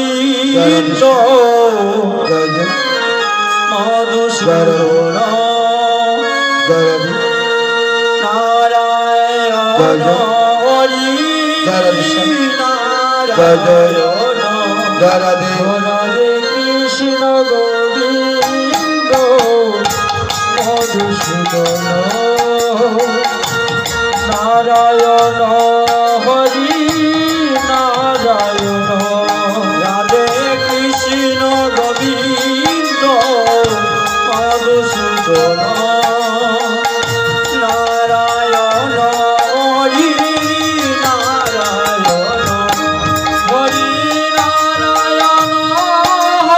গোবিন্দ মধুসূদন নারায়ণ হরি নারায়ণ রাধে কৃষ্ণ গোবিন্দ মধুসূদন নারায়ণ হরি নারায়ণ রাধে কৃষ্ণ গোবিন্দ মধুসূদন নারায়ণ হরি নারায়ণ হরি নারায়ণ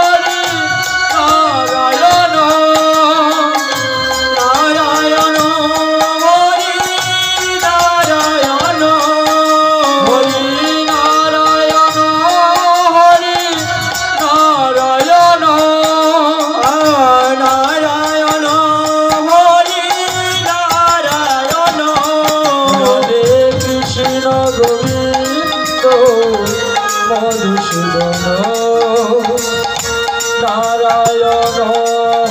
হরি নারায়ণ নারায়ণ হরি নারায়ণ হরি নারায়ণ হরি নারায়ণ নারায়ণ হরি নারায়ণ হরে কৃষ্ণ গোবিন্দ মধুসূদন নারায়ণ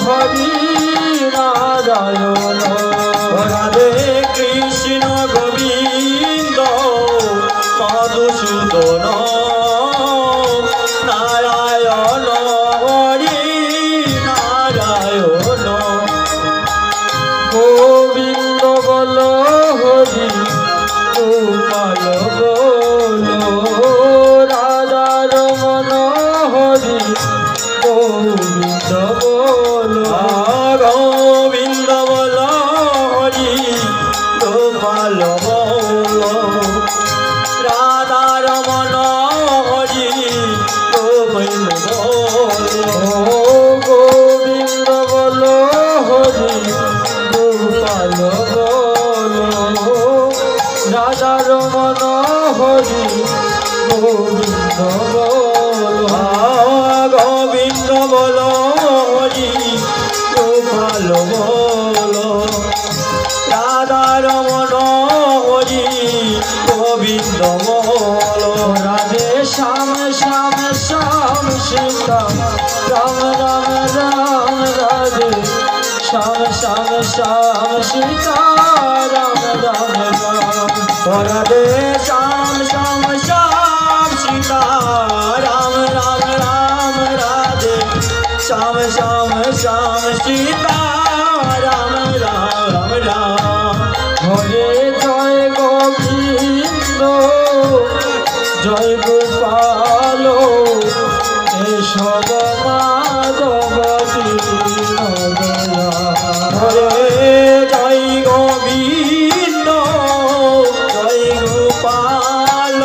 হরি নারায়ণ রাধে কৃষ্ণ গোবিন্দ মধুসূদন নারায়ণ হরি নারায়ণ গোবিন্দ বল হরি গোপাল বল রাধার মন হরি গোবিন্দ বল গোবিন্দ বল হরি গোপাল বল রাধার মন হরি গোবিন্দ বল গোবিন্দ বল হরি গোপাল বল রাধার মন হরি গোবিন্দ বল গোবিন্দ বল হরি গোপাল বল রাধার মন হরি গোবিন্দ বল রাধে শ্যাম শ্যাম শ্যাম সীতা রাম রাম রাম রাধে শ্যাম শ্যাম শ্যাম সীতা রাম রাম রাম রাধে শ্যাম শ্যাম শ্যাম সীতা রাম রাম রাম রাধে শ্যাম শ্যাম শ্যাম সীতা রাম রাম রাম হরে জয় গোবিন্দ জয় গোপাল কেশব মাধব হরে জয় গোবিন্দ জয় গোপাল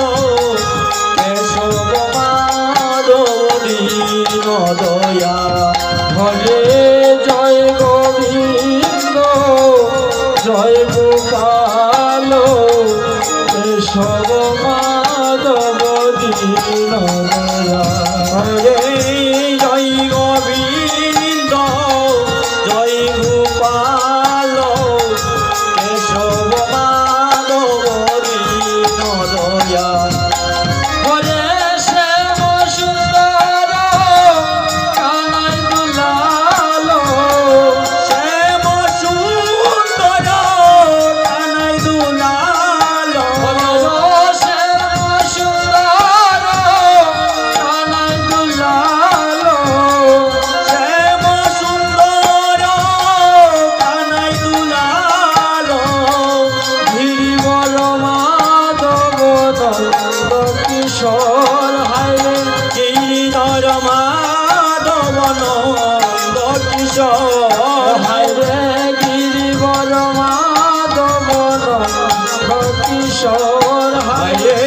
কেশব মাধব দীন দয়া হরে জয় গোবিন্দ জয় গোপাল কেশব মাধব দীন দয়া হরে জয় গোবিন্দ জয় গোপাল কেশব মাধব দীন দয়া হরে শ্যাম সুন্দর কানাই দুলাল শ্যাম সুন্দর কানাই দুলাল শ্যাম সুন্দর কানাই দুলাল শ্যাম সুন্দর কানাই দুলাল গিরিবর মাধব নন্দ কিশোর হাইরে গিরিধর মাধব নন্দ কিশোর হাইরে গিরিবর মাধব নন্দ কিশোর হাইরে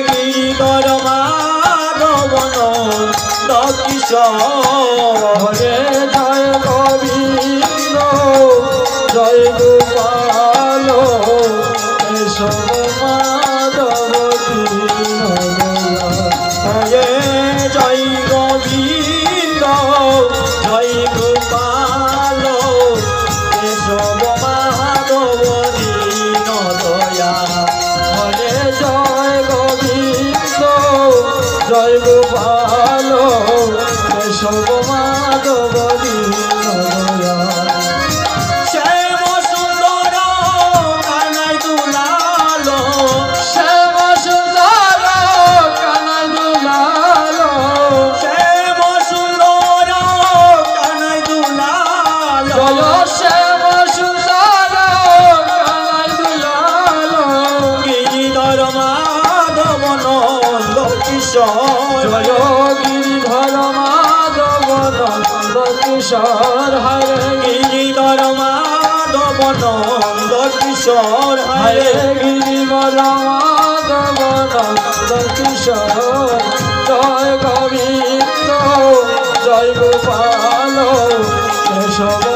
গিরিধর মাধব নন্দ কিশোর হরে জয় গোবিন্দ জয় গোপাল কেশব মাধব দীন দয়া হরে জয় গোবিন্দ জয় গোপাল কেশব মাধব দীন দয়া হরে জয় গোবিন্দ জয় গোপাল গোপাল কেশব মাধব দীনদয়াল শ্যাম সুন্দর কানাই দুলাল শ্যাম সুন্দর কানাই দুলাল শ্যাম সুন্দর কানাই দুলাল জয় শ্যাম সুন্দর কানাই দুলাল গিরিধর মাধব নন্দ কিশোর জয় গিরিধর মাধব নন্দ কিশোর হরে গিরিধর মাধব নন্দ কিশোর হরে গিরিধর মাধব নন্দ কিশোর জয় গোবিন্দ জয় গোপাল কেশব